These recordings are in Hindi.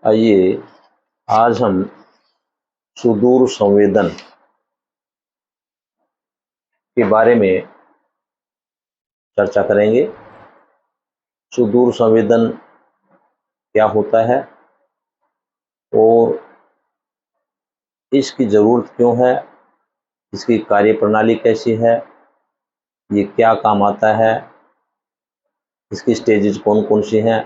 आइए आज हम सुदूर संवेदन के बारे में चर्चा करेंगे। सुदूर संवेदन क्या होता है और इसकी ज़रूरत क्यों है, इसकी कार्यप्रणाली कैसी है, ये क्या काम आता है, इसकी स्टेजेस कौन कौन सी हैं,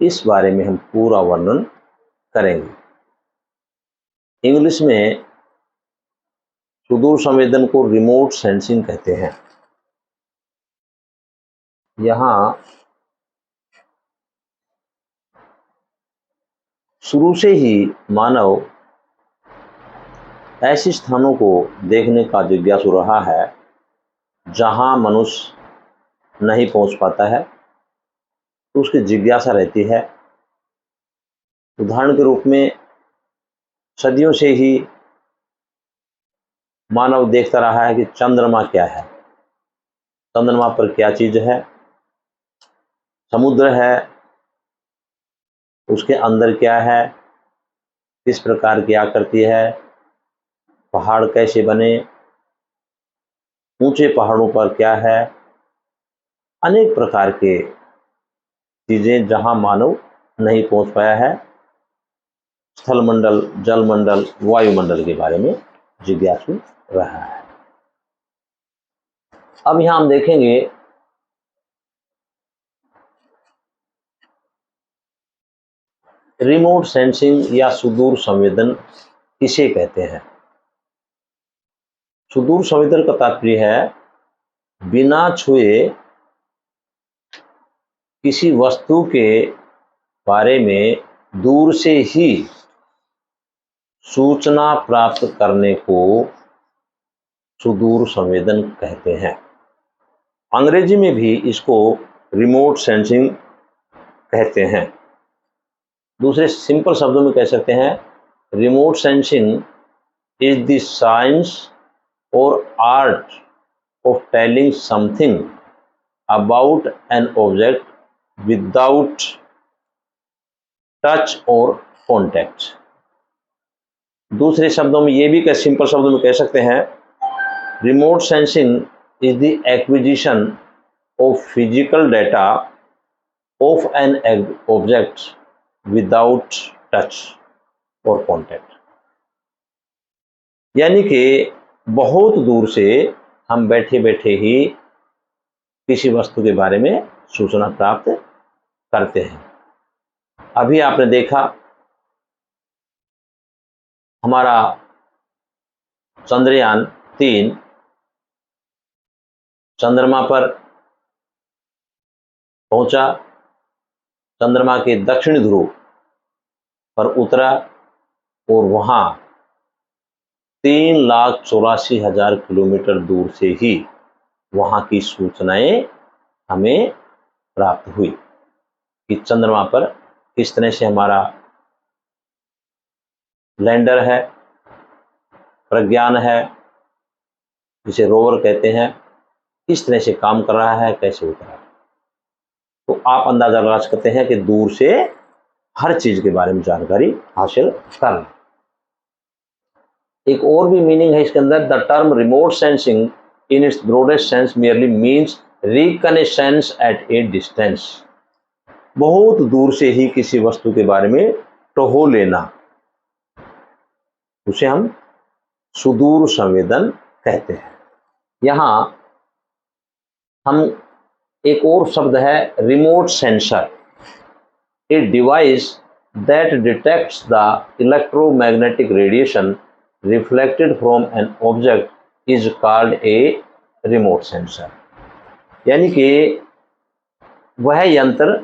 इस बारे में हम पूरा वर्णन करेंगे। इंग्लिश में सुदूर संवेदन को रिमोट सेंसिंग कहते हैं। यहाँ शुरू से ही मानव ऐसे स्थानों को देखने का जिज्ञासु रहा है जहाँ मनुष्य नहीं पहुँच पाता है, तो उसकी जिज्ञासा रहती है। उदाहरण के रूप में सदियों से ही मानव देखता रहा है कि चंद्रमा क्या है, चंद्रमा पर क्या चीज़ है, समुद्र है, उसके अंदर क्या है, किस प्रकार की आकृति है, पहाड़ कैसे बने, ऊंचे पहाड़ों पर क्या है, अनेक प्रकार के चीज़ें जहां मानव नहीं पहुंच पाया है। स्थलमंडल, जलमंडल, वायुमंडल के बारे में जिज्ञासु रहा है। अब यहां हम देखेंगे रिमोट सेंसिंग या सुदूर संवेदन किसे कहते हैं। सुदूर संवेदन का तात्पर्य है बिना छुए किसी वस्तु के बारे में दूर से ही सूचना प्राप्त करने को सुदूर संवेदन कहते हैं। अंग्रेजी में भी इसको रिमोट सेंसिंग कहते हैं। दूसरे सिंपल शब्दों में कह सकते हैं remote sensing is the science और art of telling something about an object without touch और कॉन्टैक्ट। दूसरे शब्दों में ये भी सिंपल शब्दों में कह सकते हैं remote sensing is the acquisition of physical data of an object without touch or contact। यानी कि बहुत दूर से हम बैठे बैठे ही किसी वस्तु के बारे में सूचना प्राप्त करते हैं। अभी आपने देखा हमारा चंद्रयान 3 चंद्रमा पर पहुंचा, चंद्रमा के दक्षिणी ध्रुव पर उतरा और वहां 3,84,000 किलोमीटर दूर से ही वहां की सूचनाएं हमें प्राप्त हुई कि चंद्रमा पर किस तरह से हमारा लैंडर है, प्रज्ञान है, जिसे रोवर कहते हैं, किस तरह से काम कर रहा है, कैसे उतरा है। तो आप अंदाजा लगा सकते हैं कि दूर से हर चीज के बारे में जानकारी हासिल करना। एक और भी मीनिंग है इसके अंदर। The term remote sensing in its broadest sense merely means reconnaissance at a distance. बहुत दूर से ही किसी वस्तु के बारे में टहो लेना, उसे हम सुदूर संवेदन कहते हैं। यहाँ हम एक और शब्द है remote sensor. A device that detects the electromagnetic radiation reflected from an object is called a remote sensor. यानी कि वह यंत्र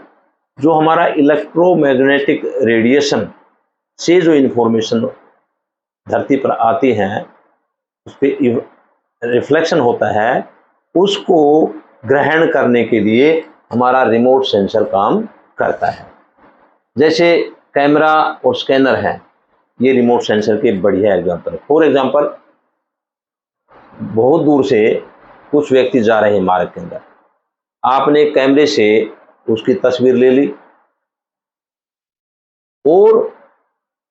जो हमारा इलेक्ट्रोमैग्नेटिक रेडिएशन से जो इंफॉर्मेशन धरती पर आती हैं, उस पर रिफ्लेक्शन होता है, उसको ग्रहण करने के लिए हमारा रिमोट सेंसर काम करता है। जैसे कैमरा और स्कैनर है, ये रिमोट सेंसर के बढ़िया एग्जाम्पल है। फॉर एग्जाम्पल, बहुत दूर से कुछ व्यक्ति जा रहे हैं मार्ग के अंदर, आपने कैमरे से उसकी तस्वीर ले ली, और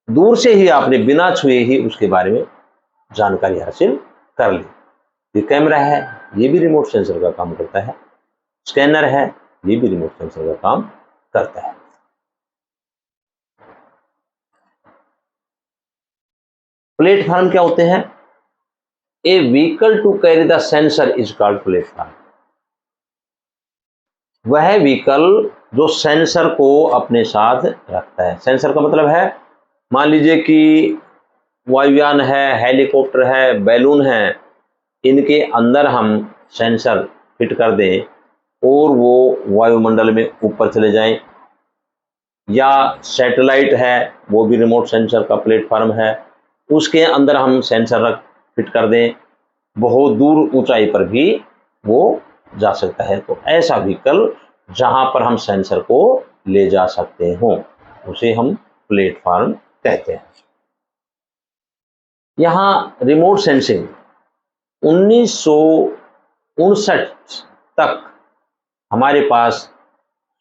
दूर से ही आपने बिना छुए ही उसके बारे में जानकारी हासिल कर ली। ये कैमरा है, ये भी रिमोट सेंसर का काम करता है। स्कैनर है, ये भी रिमोट सेंसर का काम करता है। प्लेटफॉर्म क्या होते हैं? A vehicle to carry the sensor is called platform. वह व्हीकल जो सेंसर को अपने साथ रखता है। सेंसर का मतलब है, मान लीजिए कि वायुयान है, हेलीकॉप्टर है, बैलून है, इनके अंदर हम सेंसर फिट कर दें और वो वायुमंडल में ऊपर चले जाएं, या सैटेलाइट है, वो भी रिमोट सेंसर का प्लेटफॉर्म है, उसके अंदर हम सेंसर रख फिट कर दें, बहुत दूर ऊंचाई पर भी वो जा सकता है। तो ऐसा व्हीकल जहां पर हम सेंसर को ले जा सकते हो उसे हम प्लेटफॉर्म कहते हैं। यहाँ रिमोट सेंसिंग 1959 तक हमारे पास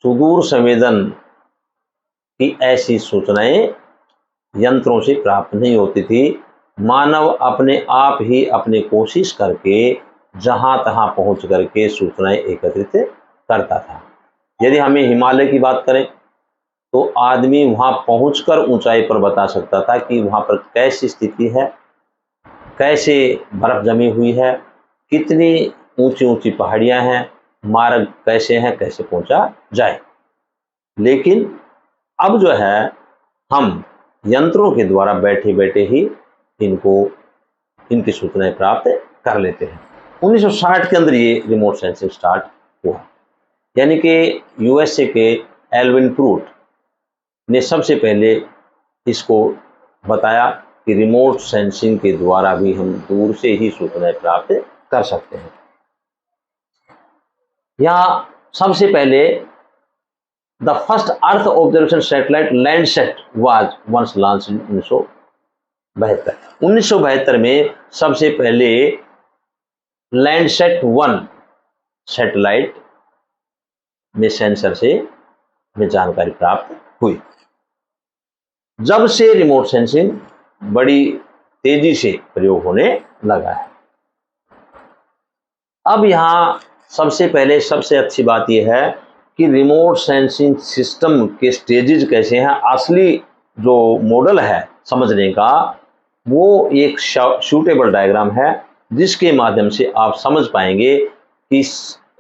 सुदूर संवेदन की ऐसी सूचनाएं यंत्रों से प्राप्त नहीं होती थी। मानव अपने आप ही अपनी कोशिश करके जहां तहां पहुंच करके सूचनाएं एकत्रित करता था। यदि हमें हिमालय की बात करें तो आदमी वहां पहुंचकर ऊंचाई पर बता सकता था कि वहां पर कैसी स्थिति है, कैसे बर्फ जमी हुई है, कितनी ऊंची ऊंची पहाड़ियां हैं, मार्ग कैसे हैं, कैसे पहुंचा जाए। लेकिन अब जो है हम यंत्रों के द्वारा बैठे बैठे ही इनकी सूचनाएं प्राप्त कर लेते हैं। 1960 के अंदर ये रिमोट सेंसिंग स्टार्ट हुआ, यानी कि यूएसए के एल्विन प्रूट ने सबसे पहले इसको बताया कि रिमोट सेंसिंग के द्वारा भी हम दूर से ही सूचनाएं प्राप्त कर सकते हैं। यहाँ सबसे पहले the first earth observation satellite Landsat was once launch in 1972 में सबसे पहले लैंडसैट 1 सैटेलाइट में सेंसर से में जानकारी प्राप्त हुई। जब से रिमोट सेंसिंग बड़ी तेजी से प्रयोग होने लगा है। अब यहाँ सबसे पहले सबसे अच्छी बात यह है कि रिमोट सेंसिंग सिस्टम के स्टेजेस कैसे हैं। असली जो मॉडल है समझने का, वो एक शूटेबल डायग्राम है जिसके माध्यम से आप समझ पाएंगे कि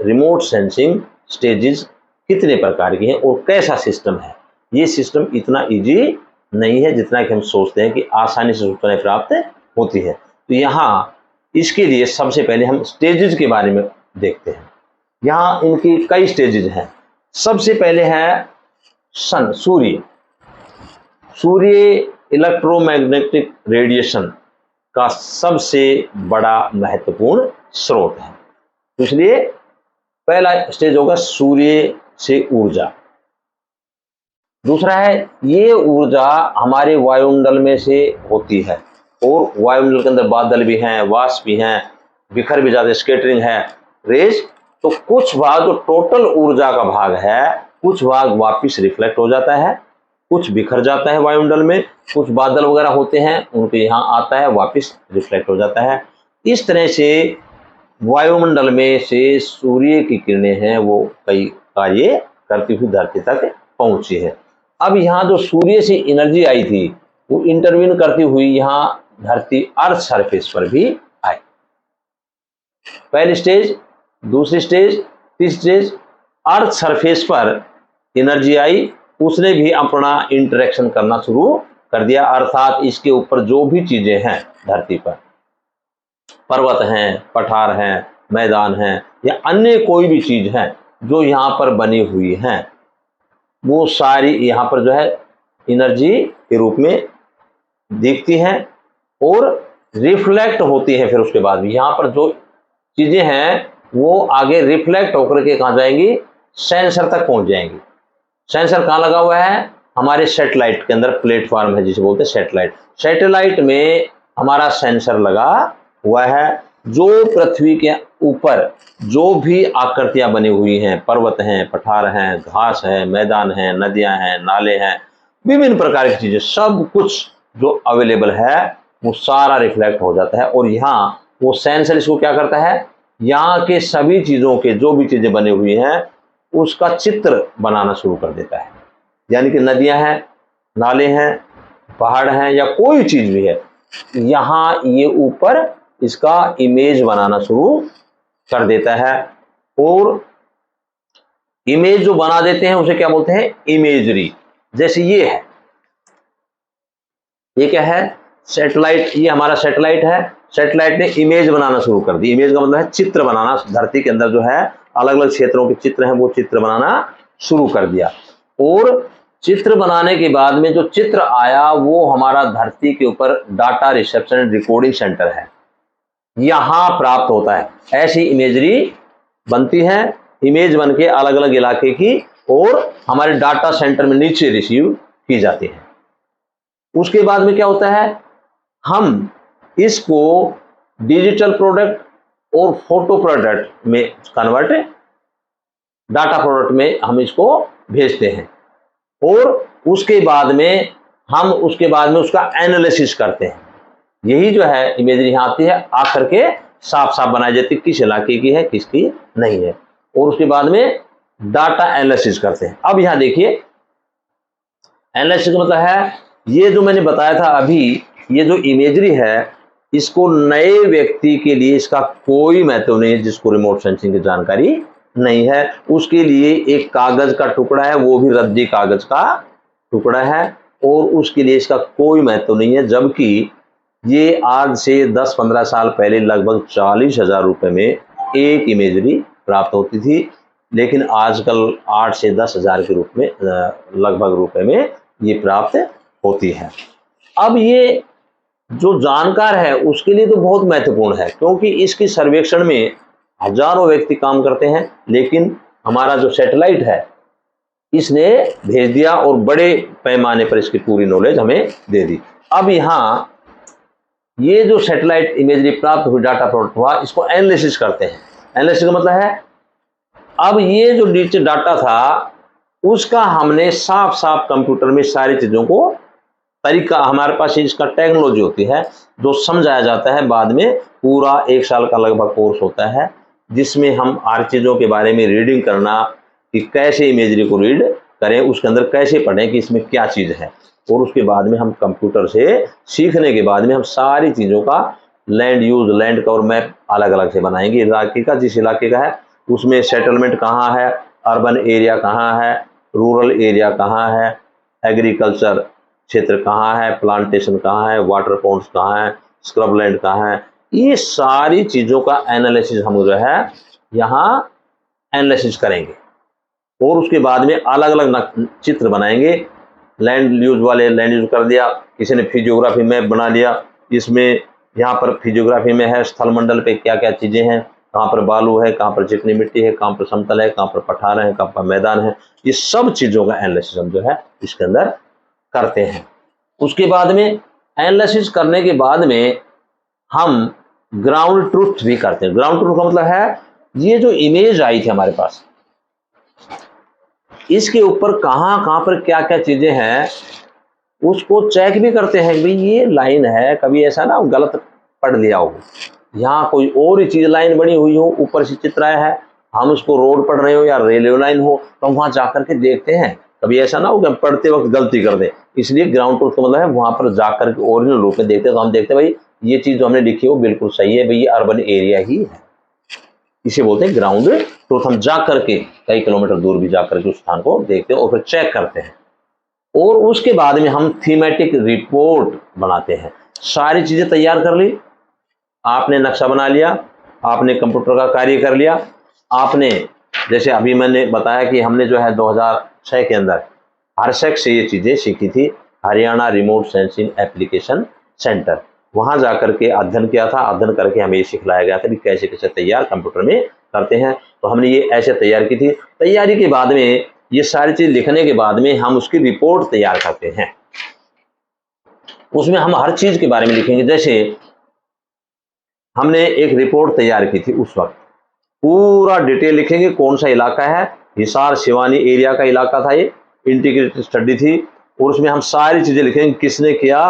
रिमोट सेंसिंग स्टेजेस कितने प्रकार की हैं और कैसा सिस्टम है। ये सिस्टम इतना इजी नहीं है जितना कि हम सोचते हैं कि आसानी से सूचनाएं प्राप्त होती है। तो यहाँ इसके लिए सबसे पहले हम स्टेजेस के बारे में देखते हैं। यहाँ इनकी कई स्टेजेस हैं। सबसे पहले है सन, सूर्य इलेक्ट्रोमैग्नेटिक रेडिएशन का सबसे बड़ा महत्वपूर्ण स्रोत है, तो इसलिए पहला स्टेज होगा सूर्य से ऊर्जा। दूसरा है, ये ऊर्जा हमारे वायुमंडल में से होती है और वायुमंडल के अंदर बादल भी हैं, वाष्प भी हैं, बिखर भी जाते, स्कैटरिंग है, रेज। तो कुछ भाग जो टोटल ऊर्जा का भाग है, कुछ भाग वापिस रिफ्लेक्ट हो जाता है, कुछ बिखर जाता है वायुमंडल में, कुछ बादल वगैरह होते हैं उनके यहाँ आता है, वापिस रिफ्लेक्ट हो जाता है। इस तरह से वायुमंडल में से सूर्य की किरणें हैं वो कई कार्य करती हुई धरती तक पहुंची है। अब यहाँ जो सूर्य से एनर्जी आई थी वो इंटरवीन करती हुई यहाँ धरती अर्थ सरफेस पर भी आई। पहली स्टेज, दूसरी स्टेज, तीसरी स्टेज, अर्थ सरफेस पर एनर्जी आई, उसने भी अपना इंटरेक्शन करना शुरू कर दिया। अर्थात इसके ऊपर जो भी चीजें हैं धरती पर, पर्वत हैं, पठार हैं, मैदान हैं या अन्य कोई भी चीज है जो यहाँ पर बनी हुई हैं, वो सारी यहाँ पर जो है एनर्जी के रूप में दिखती हैं और रिफ्लेक्ट होती है। फिर उसके बाद भी यहाँ पर जो चीजें हैं वो आगे रिफ्लेक्ट होकर के कहाँ जाएंगी, सेंसर तक पहुंच जाएंगी। सेंसर कहाँ लगा हुआ है, हमारे सैटेलाइट के अंदर प्लेटफॉर्म है जिसे बोलते हैं सैटेलाइट। सैटेलाइट में हमारा सेंसर लगा हुआ है। जो पृथ्वी के ऊपर जो भी आकृतियां बनी हुई हैं, पर्वत हैं, पठार हैं, घास है, मैदान है, नदियां हैं, नाले हैं, विभिन्न प्रकार की चीजें, सब कुछ जो अवेलेबल है वो सारा रिफ्लेक्ट हो जाता है। और यहाँ वो सेंसर इसको क्या करता है, यहाँ के सभी चीजों के जो भी चीजें बनी हुई हैं उसका चित्र बनाना शुरू कर देता है। यानी कि नदियां हैं, नाले हैं, पहाड़ हैं, या कोई चीज भी है, यहाँ ये ऊपर इसका इमेज बनाना शुरू कर देता है। और इमेज जो बना देते हैं उसे क्या बोलते हैं, इमेजरी। जैसे ये है, ये क्या है, सैटेलाइट, ये हमारा सैटेलाइट है। सैटेलाइट ने इमेज बनाना शुरू कर दी। इमेज का मतलब है चित्र बनाना, धरती के अंदर जो है अलग अलग क्षेत्रों के चित्र हैं वो चित्र बनाना शुरू कर दिया। और चित्र बनाने के बाद में जो चित्र आया वो हमारा धरती के ऊपर data reception and recording centre है, यहां प्राप्त होता है। ऐसी इमेजरी बनती है, इमेज बन के अलग अलग इलाके की और हमारे डाटा सेंटर में नीचे रिसीव की जाती है। उसके बाद में क्या होता है, हम इसको डिजिटल प्रोडक्ट और फोटो प्रोडक्ट में कन्वर्ट, डाटा प्रोडक्ट में हम इसको भेजते हैं। और उसके बाद में हम उसका एनालिसिस करते हैं। यही जो है इमेजरी यहाँ आती है, आकर के साफ साफ बनाई जाती है किस इलाके की है किसकी नहीं है। और उसके बाद में डाटा एनालिसिस करते हैं। अब यहाँ देखिए, एनालिसिस का मतलब है ये जो मैंने बताया था अभी, ये जो इमेजरी है इसको नए व्यक्ति के लिए इसका कोई महत्व नहीं है जिसको रिमोट सेंसिंग की जानकारी नहीं है। उसके लिए एक कागज का टुकड़ा है, वो भी रद्दी कागज का टुकड़ा है, और उसके लिए इसका कोई महत्व नहीं है। जबकि ये आज से 10-15 साल पहले लगभग 40,000 रुपए में एक इमेजरी प्राप्त होती थी, लेकिन आजकल 8 से 10,000 के रूप में लगभग रुपए में ये प्राप्त होती है। अब ये जो जानकार है उसके लिए तो बहुत महत्वपूर्ण है, क्योंकि इसकी सर्वेक्षण में हजारों व्यक्ति काम करते हैं, लेकिन हमारा जो सैटेलाइट है इसने भेज दिया और बड़े पैमाने पर इसकी पूरी नॉलेज हमें दे दी। अब यहाँ ये जो सैटेलाइट इमेजरी प्राप्त हुई, डाटा प्रोडक्ट हुआ, इसको एनालिसिस करते हैं। एनालिसिस का मतलब है अब ये जो नीचे डाटा था उसका हमने साफ साफ कंप्यूटर में सारी चीजों को तरीका, हमारे पास इसका टेक्नोलॉजी होती है जो समझाया जाता है। बाद में पूरा 1 साल का लगभग कोर्स होता है जिसमें हम हर चीज़ों के बारे में रीडिंग करना, कि कैसे इमेजरी को रीड करें, उसके अंदर कैसे पढ़ें कि इसमें क्या चीज़ है। और उसके बाद में हम कंप्यूटर से सीखने के बाद में हम सारी चीज़ों का land use, land cover map अलग अलग से बनाएंगे। इलाके का, जिस इलाके का है उसमें सेटलमेंट कहाँ है, अर्बन एरिया कहाँ है, रूरल एरिया कहाँ है, एग्रीकल्चर क्षेत्र कहाँ है, प्लांटेशन कहाँ है, वाटर पॉन्ड्स कहाँ है, स्क्रब लैंड कहाँ है, ये सारी चीज़ों का एनालिसिस हम जो है यहाँ एनालिसिस करेंगे। और उसके बाद में अलग अलग चित्र बनाएंगे। लैंड यूज वाले लैंड यूज कर दिया, किसी ने फिजियोग्राफी मैप बना लिया, इसमें यहाँ पर फिजियोग्राफी में है स्थल मंडल पे क्या क्या चीज़ें हैं, कहाँ पर बालू है, कहाँ पर चिकनी मिट्टी है, कहाँ पर समतल है, कहाँ पर पठार है, कहाँ पर मैदान है, ये सब चीज़ों का एनालिसिस हम जो है इसके अंदर करते हैं। उसके बाद में एनालिसिस करने के बाद में हम ग्राउंड ट्रुथ भी करते हैं। ग्राउंड ट्रुथ का मतलब है ये जो इमेज आई थी हमारे पास, इसके ऊपर कहाँ कहाँ पर क्या क्या चीजें हैं उसको चेक भी करते हैं। भाई ये लाइन है, कभी ऐसा ना गलत पढ़ लिया हो, यहाँ कोई और ही चीज लाइन बनी हुई हो, ऊपर से चित्र आया है, हम उसको रोड पढ़ रहे हो या रेलवे लाइन हो, तो हम वहां जाकर के देखते हैं, कभी ऐसा ना हो कि हम पढ़ते वक्त गलती कर दें। इसलिए ग्राउंड ट्रुथ का मतलब है वहां पर जाकर के ओरिजिनल रूप में देखते हैं, तो हम देखते हैं भाई ये चीज जो हमने लिखी हो बिल्कुल सही है, भाई ये अर्बन एरिया ही है, इसे बोलते हैं ग्राउंड ट्रुथ। हम जा करके कई किलोमीटर दूर भी जाकर के उस स्थान को देखते हैं और फिर चेक करते हैं। और उसके बाद में हम थीमेटिक रिपोर्ट बनाते हैं। सारी चीजें तैयार कर ली, आपने नक्शा बना लिया, आपने कंप्यूटर का कार्य कर लिया, आपने जैसे अभी मैंने बताया कि हमने जो है 2006 के अंदर हरशेक से ये चीजें सीखी थी, Haryana remote sensing application centre, वहां जाकर के अध्ययन किया था। अध्ययन करके हमें ये सिखलाया गया था कि कैसे कैसे तैयार कंप्यूटर में करते हैं। तो हमने ये ऐसे तैयार की थी। तैयारी के बाद में ये सारी चीज लिखने के बाद में हम उसकी रिपोर्ट तैयार करते हैं। उसमें हम हर चीज के बारे में लिखेंगे। जैसे हमने एक रिपोर्ट तैयार की थी, उस वक्त पूरा डिटेल लिखेंगे, कौन सा इलाका है, हिसार सिवानी एरिया का इलाका था, ये इंटीग्रेटेड स्टडी थी। और उसमें हम सारी चीज़ें लिखेंगे किसने किया,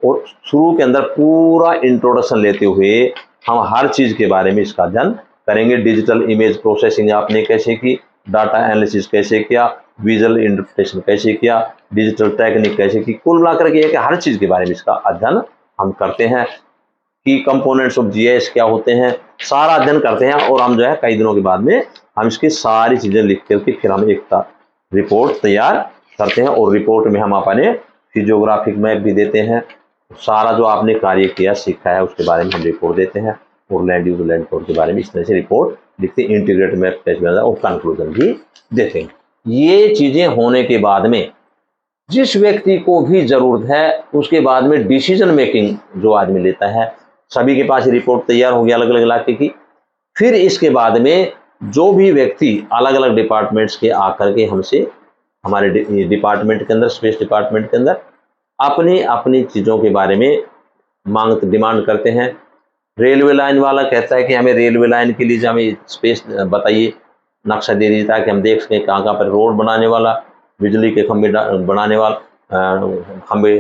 और शुरू के अंदर पूरा इंट्रोडक्शन लेते हुए हम हर चीज़ के बारे में इसका अध्ययन करेंगे। डिजिटल इमेज प्रोसेसिंग आपने कैसे की, डाटा एनालिसिस कैसे किया, विजुअल इंटरप्रिटेशन कैसे किया, डिजिटल टेक्निक कैसे की, कुल मिलाकर के हर चीज़ के बारे में इसका अध्ययन हम करते हैं। की कंपोनेंट्स ऑफ जीआईएस क्या होते हैं, सारा अध्ययन करते हैं। और हम जो है कई दिनों के बाद में हम इसकी सारी चीज़ें लिख करके फिर हम एक रिपोर्ट तैयार करते हैं, और रिपोर्ट में हम अपने फिजियोग्राफिक मैप भी देते हैं। सारा जो आपने कार्य किया सीखा है उसके बारे में हम रिपोर्ट देते हैं, और लैंड यूज लैंड कोड के बारे में इस तरह से रिपोर्ट लिखते हैं। इंटीग्रेटेड मैप कैसे बनाया और कंक्लूजन भी देते हैं। ये चीज़ें होने के बाद में जिस व्यक्ति को भी जरूरत है उसके बाद में डिसीजन मेकिंग जो आदमी लेता है, सभी के पास रिपोर्ट तैयार हो गया अलग अलग इलाके की। फिर इसके बाद में जो भी व्यक्ति अलग अलग डिपार्टमेंट्स के आकर के हमसे हमारे डिपार्टमेंट के अंदर, स्पेस डिपार्टमेंट के अंदर अपनी अपनी चीज़ों के बारे में डिमांड करते हैं। रेलवे लाइन वाला कहता है कि हमें रेलवे लाइन के लिए हमें स्पेस बताइए, नक्शा दे दीजिए ताकि हम देख सकें कहाँ कहाँ पर रोड बनाने वाला, बिजली के खंभे बनाने वाला, खंभे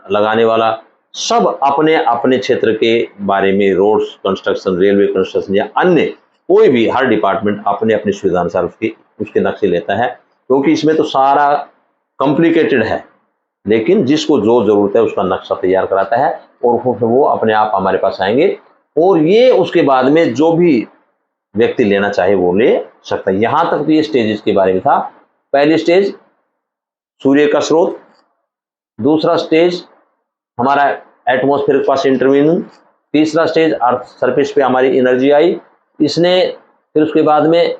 लगाने वाला, सब अपने अपने क्षेत्र के बारे में रोड्स कंस्ट्रक्शन, रेलवे कंस्ट्रक्शन या अन्य कोई भी, हर डिपार्टमेंट अपने अपनी सुविधा अनुसार उसके नक्शे लेता है। क्योंकि इसमें तो सारा कॉम्प्लिकेटेड है, लेकिन जिसको जो जरूरत है उसका नक्शा तैयार कराता है, और वो अपने आप हमारे पास आएंगे, और ये उसके बाद में जो भी व्यक्ति लेना चाहे वो ले सकता है। यहाँ तक तो ये स्टेजेस के बारे में था। पहली स्टेज सूर्य का स्रोत, दूसरा स्टेज हमारा एटमॉस्फेयर के पास इंटरवीनिंग, तीसरा स्टेज अर्थ सरफेस पे हमारी एनर्जी आई इसने, फिर उसके बाद में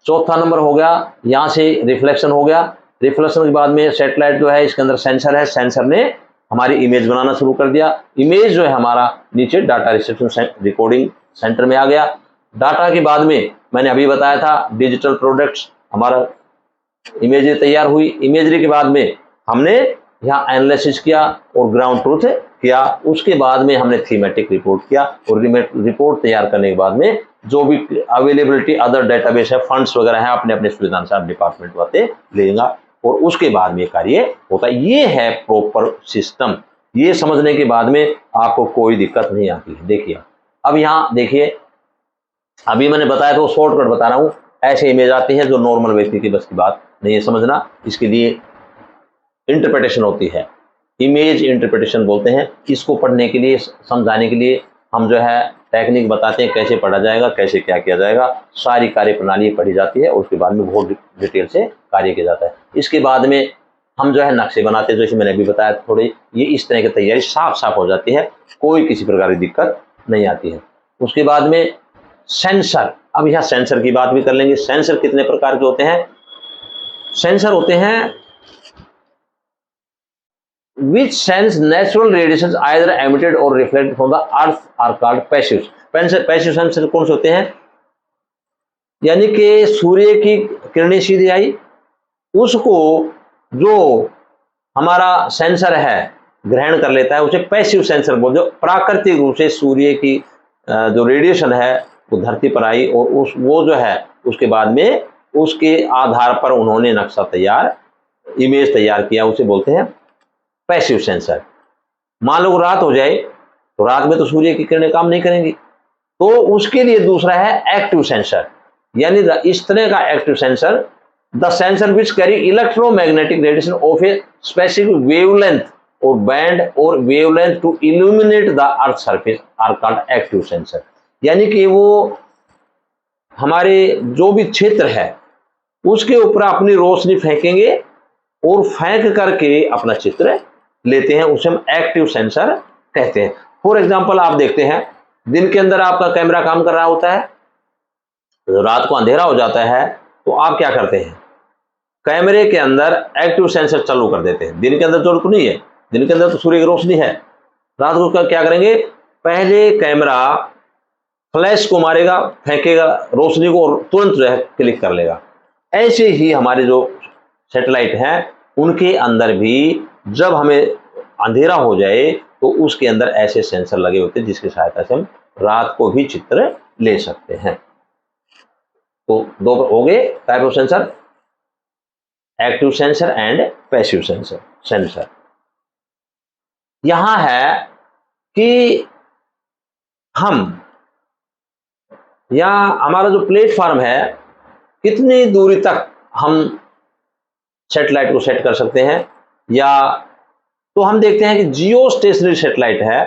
चौथा नंबर हो गया यहाँ से रिफ्लेक्शन हो गया। रिफ्लेक्शन के बाद में सैटेलाइट जो है इसके अंदर सेंसर है, सेंसर ने हमारी इमेज बनाना शुरू कर दिया। इमेज जो है हमारा नीचे डाटा रिसेप्शन रिकॉर्डिंग सेंटर में आ गया। डाटा के बाद में मैंने अभी बताया था डिजिटल प्रोडक्ट्स, हमारा इमेजरी तैयार हुई। इमेजरी के बाद में हमने यहाँ एनालिसिस किया और ग्राउंड ट्रूथ किया। उसके बाद में हमने थीमेटिक रिपोर्ट किया, और रिपोर्ट तैयार करने के बाद में जो भी अवेलेबिलिटी अदर डेटाबेस है, फंड्स वगैरह है, अपने अपने सुविधा अनुसार डिपार्टमेंट वाले लेगा, और उसके बाद में कार्य होता है। ये है प्रॉपर सिस्टम। ये समझने के बाद में आपको कोई दिक्कत नहीं आती है। देखिए अब यहाँ देखिए, अभी मैंने बताया तो शॉर्टकट बता रहा हूँ। ऐसे इमेज आती है जो नॉर्मल व्यक्ति की बस की बात नहीं है समझना, इसके लिए इंटरप्रिटेशन होती है, इमेज इंटरप्रिटेशन बोलते हैं। इसको पढ़ने के लिए, समझाने के लिए हम जो है टेक्निक बताते हैं, कैसे पढ़ा जाएगा, कैसे क्या किया जाएगा, सारी कार्य प्रणाली पढ़ी जाती है, और उसके बाद में बहुत डिटेल से कार्य किया जाता है। इसके बाद में हम जो है नक्शे बनाते हैं, जैसे मैंने अभी बताया थोड़ी, ये इस तरह की तैयारी साफ साफ हो जाती है, कोई किसी प्रकार की दिक्कत नहीं आती है। उसके बाद में सेंसर, अब यहाँ सेंसर की बात भी कर लेंगे। सेंसर कितने प्रकार के होते हैं? सेंसर होते हैं which sense natural radiations either emitted or reflected from the earth are called passive. Passive sensor कौन से होते हैं? यानी कि सूर्य की किरणें सीधी आई, उसको जो हमारा सेंसर है ग्रहण कर लेता है, उसे पैसिव सेंसर बोलते हैं। प्राकृतिक रूप से सूर्य की जो रेडिएशन है वो धरती पर आई, और वो जो है उसके बाद में उसके आधार पर उन्होंने नक्शा तैयार, इमेज तैयार किया, उसे बोलते हैं पैसिव सेंसर। मान लो रात हो जाए तो रात में तो सूर्य की किरणें काम नहीं करेंगी, तो उसके लिए दूसरा है एक्टिव सेंसर। यानी इस तरह का active sensor, the sensor which carry electromagnetic radiation of a specific wavelength और बैंड और wavelength to illuminate the earth surface are called active sensor. यानी कि वो हमारे जो भी क्षेत्र है उसके ऊपर अपनी रोशनी फेंकेंगे और फेंक करके अपना चित्र लेते हैं, उसे हम एक्टिव सेंसर कहते हैं। फॉर एग्जांपल आप देखते हैं दिन के अंदर आपका कैमरा काम कर रहा होता है, तो रात को अंधेरा हो जाता है तो आप क्या करते हैं, कैमरे के अंदर एक्टिव सेंसर चालू कर देते हैं। दिन के अंदर जरूरत नहीं है, दिन के अंदर तो सूर्य की रोशनी है। रात को क्या करेंगे, पहले कैमरा फ्लैश को मारेगा, फेंकेगा रोशनी को, और तुरंत जो है क्लिक कर लेगा। ऐसे ही हमारे जो सैटेलाइट हैं उनके अंदर भी जब हमें अंधेरा हो जाए तो उसके अंदर ऐसे सेंसर लगे होते हैं जिसकी सहायता से हम रात को भी चित्र ले सकते हैं। तो दो हो गए type of sensor, active sensor and passive sensor. यहां है कि हम या हमारा जो प्लेटफॉर्म है कितनी दूरी तक हम सैटेलाइट को सेट कर सकते हैं, या तो हम देखते हैं कि जियो स्टेशनरी सैटेलाइट है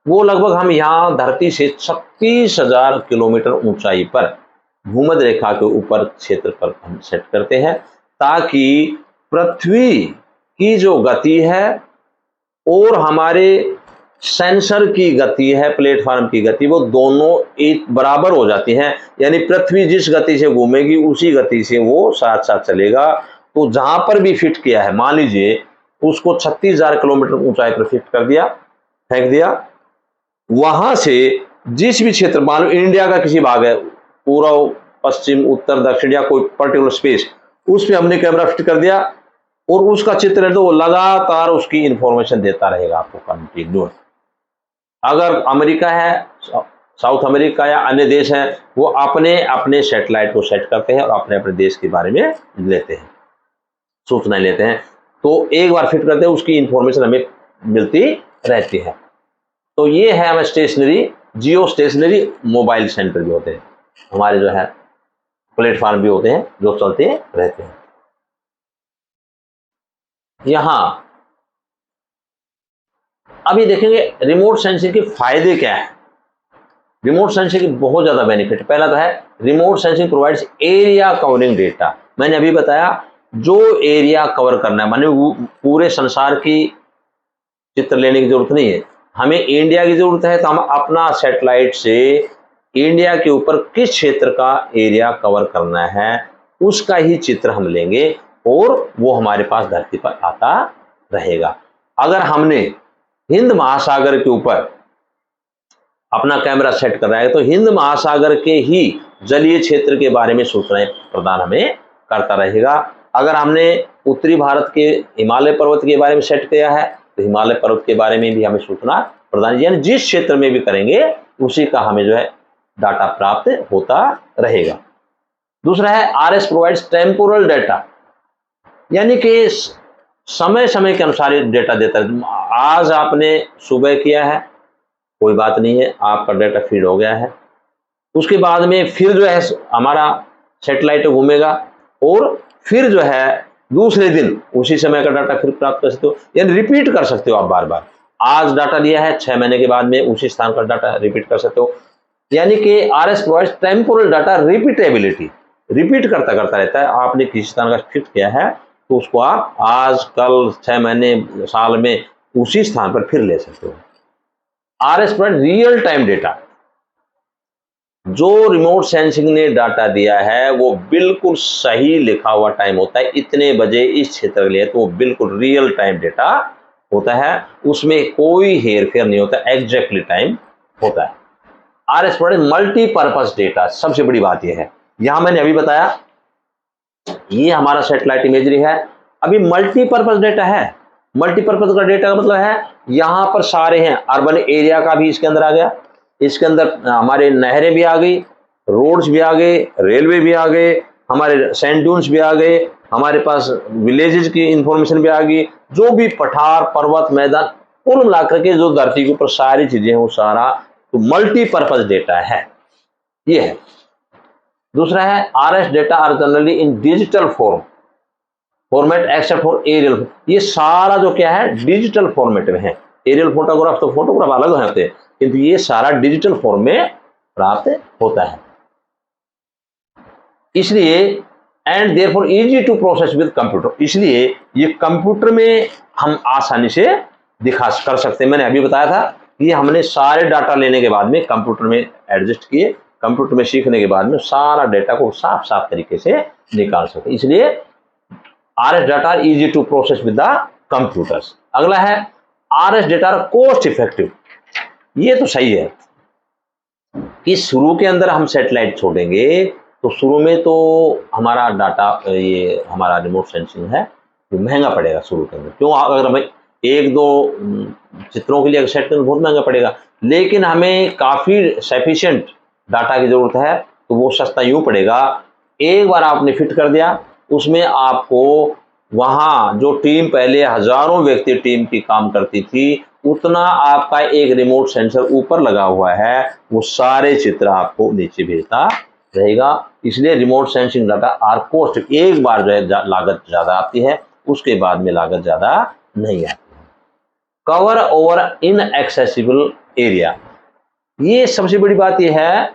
वो लगभग हम यहाँ धरती से 36,000 किलोमीटर ऊंचाई पर भूमध्य रेखा के ऊपर क्षेत्र पर हम सेट करते हैं, ताकि पृथ्वी की जो गति है और हमारे सेंसर की गति है, प्लेटफॉर्म की गति, वो दोनों एक बराबर हो जाती हैं। यानी पृथ्वी जिस गति से घूमेगी उसी गति से वो साथ साथ चलेगा। तो जहां पर भी फिट किया है, मान लीजिए उसको 36,000 किलोमीटर ऊंचाई पर फिट कर दिया, फेंक दिया, वहां से जिस भी क्षेत्र, मान लो इंडिया का किसी भाग है, पूर्व पश्चिम उत्तर दक्षिण या कोई पर्टिकुलर स्पेस, उस पर हमने कैमरा फिट कर दिया और उसका चित्र है तो वो लगातार उसकी इंफॉर्मेशन देता रहेगा आपको कंटिन्यू। अगर अमेरिका है, साउथ अमेरिका या अन्य देश है, वो अपने अपने सैटेलाइट को सेट करते हैं और अपने अपने देश के बारे में लेते हैं, सूचना लेते हैं। तो एक बार फिट करते हैं उसकी इंफॉर्मेशन हमें मिलती रहती है। तो ये है हमें stationary, geo stationary mobile centre भी होते हैं, हमारे जो है प्लेटफॉर्म भी होते हैं जो चलते रहते हैं। यहां अभी देखेंगे रिमोट सेंसिंग के फायदे क्या है। रिमोट सेंसिंग की बहुत ज्यादा बेनिफिट। पहला तो है remote sensing provides area covering data. मैंने अभी बताया जो एरिया कवर करना है, माने पूरे संसार की चित्र लेने की जरूरत नहीं है, हमें इंडिया की जरूरत है, तो हम अपना सैटेलाइट से इंडिया के ऊपर किस क्षेत्र का एरिया कवर करना है उसका ही चित्र हम लेंगे और वो हमारे पास धरती पर आता रहेगा। अगर हमने हिंद महासागर के ऊपर अपना कैमरा सेट कर रहा है तो हिंद महासागर के ही जलीय क्षेत्र के बारे में सूचनाएं प्रदान हमें करता रहेगा। अगर हमने उत्तरी भारत के हिमालय पर्वत के बारे में सेट किया है तो हिमालय पर्वत के बारे में भी हमें सूचना प्रदान, यानी जिस क्षेत्र में भी करेंगे उसी का हमें जो है डाटा प्राप्त होता रहेगा। दूसरा है आरएस प्रोवाइड्स टेम्पोरल डाटा, यानी कि समय समय के अनुसार डेटा देता है। आज आपने सुबह किया है, कोई बात नहीं है, आपका डेटा फीड हो गया है, उसके बाद में फिर जो है हमारा सैटेलाइट घूमेगा और फिर जो है दूसरे दिन उसी समय का डाटा फिर प्राप्त कर सकते हो, यानी रिपीट कर सकते हो आप बार बार। आज डाटा लिया है, 6 महीने के बाद में उसी स्थान का डाटा रिपीट कर सकते हो। यानी कि RS provides temporal data repeatability, repeat करता करता रहता है। आपने किसी स्थान का फिट किया है तो उसको आप आज कल 6 महीने साल में उसी स्थान पर फिर ले सकते हो। RS provide real time data, जो रिमोट सेंसिंग ने डाटा दिया है वो बिल्कुल सही लिखा हुआ टाइम होता है, इतने बजे इस क्षेत्र के लिए, तो वो बिल्कुल रियल टाइम डेटा होता है, उसमें कोई हेरफेर नहीं होता, एग्जैक्टली टाइम होता है। आरएस प्रोवाइड मल्टीपर्पज डेटा, सबसे बड़ी बात यह है, यहां मैंने अभी बताया ये हमारा सैटेलाइट इमेजरी है, अभी मल्टीपर्पज डेटा है। मल्टीपर्पज का डेटा का मतलब है यहां पर सारे हैं, अर्बन एरिया का भी इसके अंदर आ गया, इसके अंदर हमारे नहरें भी आ गई, रोड्स भी आ गए, रेलवे भी आ गए, हमारे सैंड ड्यून्स भी आ गए, हमारे पास विलेजेस की इंफॉर्मेशन भी आ गई, जो भी पठार पर्वत मैदान कुल मिलाकर के जो धरती के ऊपर सारी चीजें हैं वो सारा तो मल्टीपर्पज डेटा है, ये है। दूसरा है RS data are generally in digital format except for aerial. ये सारा जो क्या है डिजिटल फॉर्मेट में है। एरियल फोटोग्राफ तो फोटोग्राफ अलग होते हैं, किंतु ये सारा डिजिटल फॉर्म में प्राप्त होता है, इसलिए and therefore easy to process with computer, इसलिए ये कंप्यूटर में हम आसानी से दिखा कर सकते हैं। मैंने अभी बताया था कि हमने सारे डाटा लेने के बाद में कंप्यूटर में एडजस्ट किए, कंप्यूटर में सीखने के बाद में सारा डेटा को साफ साफ तरीके से निकाल सकते, इसलिए RS data easy to process with the computers. अगला है आरएस डेटा कॉस्ट इफेक्टिव। ये तो सही है कि शुरू के अंदर हम सैटेलाइट छोड़ेंगे तो शुरू में तो हमारा डाटा, ये हमारा रिमोट सेंसिंग है तो महंगा पड़ेगा शुरू के अंदर। क्यों? अगर हमें एक दो चित्रों के लिए अगर सेट करना बहुत महंगा पड़ेगा, लेकिन हमें काफी सफिशिएंट डाटा की जरूरत है तो वो सस्ता यूं पड़ेगा। एक बार आपने फिट कर दिया, उसमें आपको वहां जो टीम पहले हजारों व्यक्ति टीम की काम करती थी, उतना आपका एक रिमोट सेंसर ऊपर लगा हुआ है, वो सारे चित्र आपको नीचे भेजता रहेगा। इसलिए remote sensing data are cost, एक बार जो है लागत ज्यादा आती है, उसके बाद में लागत ज्यादा नहीं आती है। कवर ओवर इनएक्सेसिबल एरिया, ये सबसे बड़ी बात यह है,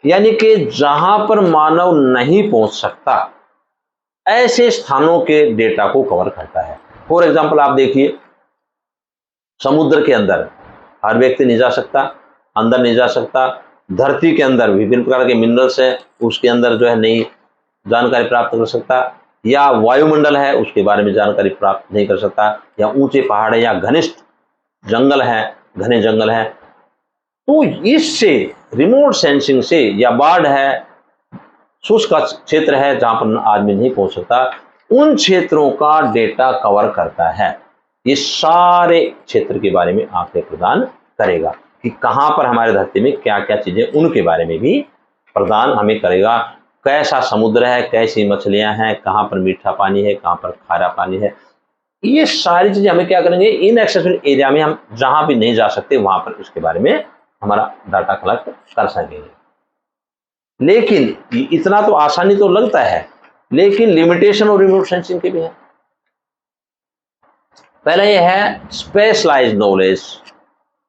यानी कि जहां पर मानव नहीं पहुंच सकता ऐसे स्थानों के डेटा को कवर करता है। फॉर एग्जाम्पल आप देखिए, समुद्र के अंदर हर व्यक्ति नहीं जा सकता, अंदर नहीं जा सकता। धरती के अंदर विभिन्न प्रकार के मिनरल्स हैं, उसके अंदर जो है नहीं जानकारी प्राप्त कर सकता, या वायुमंडल है उसके बारे में जानकारी प्राप्त नहीं कर सकता, या ऊंचे पहाड़ है, या घनिष्ठ जंगल है, घने जंगल है। तो इससे रिमोट सेंसिंग से, या बाढ़ है, शुष्क क्षेत्र है जहां पर आदमी नहीं पहुंच सकता, उन क्षेत्रों का डेटा कवर करता है। ये सारे क्षेत्र के बारे में आंकड़े प्रदान करेगा कि कहां पर हमारे धरती में क्या क्या चीजें, उनके बारे में भी प्रदान हमें करेगा। कैसा समुद्र है, कैसी मछलियां हैं, कहां पर मीठा पानी है, कहां पर खारा पानी है, ये सारी चीजें हमें क्या करेंगे, इनएक्सेसिबल एरिया में हम जहां भी नहीं जा सकते वहां पर इसके बारे में हमारा डाटा कलेक्ट कर सकेंगे। लेकिन इतना तो आसानी तो लगता है, लेकिन लिमिटेशन और रिमोट सेंसिंग के भी है। पहला यह है, specialised knowledge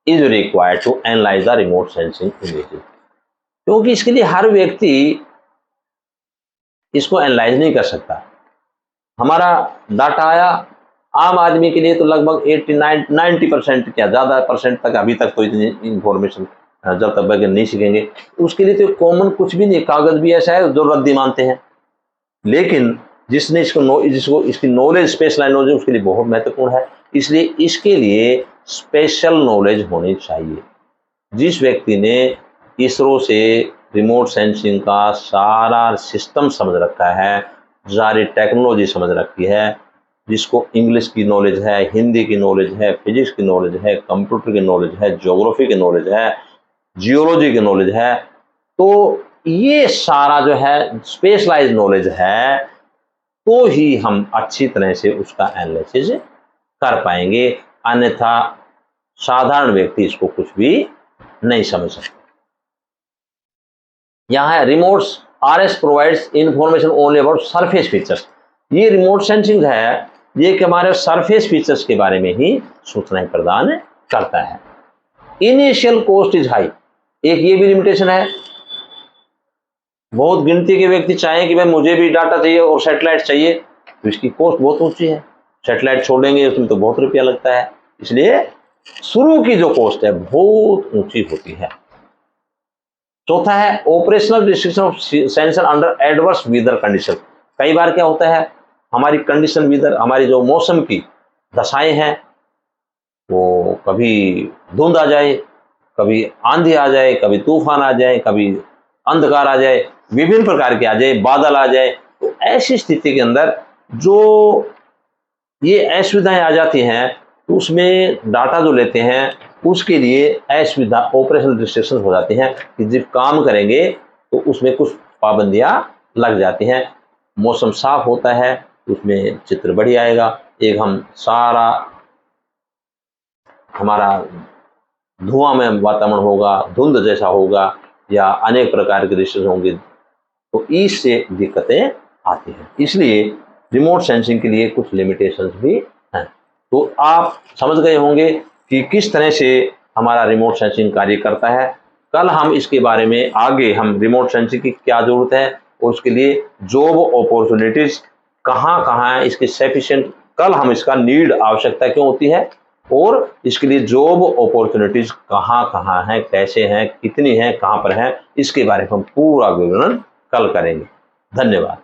is required to analyse the remote sensing images, क्योंकि इसके लिए हर व्यक्ति इसको एनालाइज नहीं कर सकता। हमारा डाटा आया, आम आदमी के लिए तो लगभग 80-90% क्या ज़्यादा परसेंट तक अभी तक तो इतनी इंफॉर्मेशन जब तक वैज्ञानिक नहीं सीखेंगे, उसके लिए तो कॉमन कुछ भी नहीं, कागज भी ऐसा है जो रद्दी मानते हैं। लेकिन जिसने जिसको इसकी नॉलेज, स्पेशलाइज्ड नॉलेज, उसके लिए बहुत महत्वपूर्ण है। इसलिए इसके लिए स्पेशल नॉलेज होनी चाहिए। जिस व्यक्ति ने इसरो से रिमोट सेंसिंग का सारा सिस्टम समझ रखा है, सारी टेक्नोलॉजी समझ रखी है, जिसको इंग्लिश की नॉलेज है, हिंदी की नॉलेज है, फिजिक्स की नॉलेज है, कंप्यूटर की नॉलेज है, ज्योग्राफी की नॉलेज है, जियोलॉजी की नॉलेज है, तो ये सारा जो है स्पेशलाइज्ड नॉलेज है, तो ही हम अच्छी तरह से उसका एनालिसिस कर पाएंगे। अन्यथा साधारण व्यक्ति इसको कुछ भी नहीं समझ सकता। यहां है, remotes RS provides information only about surface features. ये रिमोट सेंसिंग है, ये कि हमारे सरफेस फीचर्स के बारे में ही सूचनाएं प्रदान करता है। इनिशियल कॉस्ट इज हाई, एक ये भी लिमिटेशन है। बहुत गिनती के व्यक्ति चाहें कि भाई मुझे भी डाटा चाहिए और सैटेलाइट चाहिए, तो इसकी कॉस्ट बहुत ऊंची है। सैटेलाइट छोड़ेंगे उसमें तो बहुत रुपया लगता है, इसलिए शुरू की जो कॉस्ट है बहुत ऊंची होती है। चौथा है, operational restriction of sensor under adverse weather condition. कई बार क्या होता है, हमारी कंडीशन वेदर, हमारी जो मौसम की दशाएं हैं, वो कभी धुंध आ जाए, कभी आंधी आ जाए, कभी तूफान आ जाए, कभी अंधकार आ जाए, विभिन्न प्रकार के आ जाए, बादल आ जाए, तो ऐसी स्थिति के अंदर जो ये असुविधाएं आ जाती हैं, तो उसमें डाटा जो लेते हैं उसके लिए असुविधा, ऑपरेशनल रिस्ट्रिक्शन हो जाती हैं कि जब काम करेंगे तो उसमें कुछ पाबंदियां लग जाती हैं। मौसम साफ होता है उसमें चित्र बढ़िया आएगा, एक हम सारा हमारा धुआं में वातावरण होगा, धुंध जैसा होगा, या अनेक प्रकार के रिस्ट्रिक्शन होंगे, तो इससे दिक्कतें आती हैं। इसलिए रिमोट सेंसिंग के लिए कुछ लिमिटेशंस भी हैं। तो आप समझ गए होंगे कि किस तरह से हमारा रिमोट सेंसिंग कार्य करता है। कल हम इसके बारे में आगे, हम रिमोट सेंसिंग की क्या जरूरत है और उसके लिए जॉब अपॉर्चुनिटीज कहाँ कहाँ है, इसके सफिशिएंट, कल हम इसका नीड, आवश्यकता क्यों होती है, और इसके लिए जॉब अपॉर्चुनिटीज कहाँ कहाँ हैं, कैसे हैं, कितनी हैं, कहाँ पर हैं, इसके बारे में हम पूरा विवरण कल करेंगे। धन्यवाद।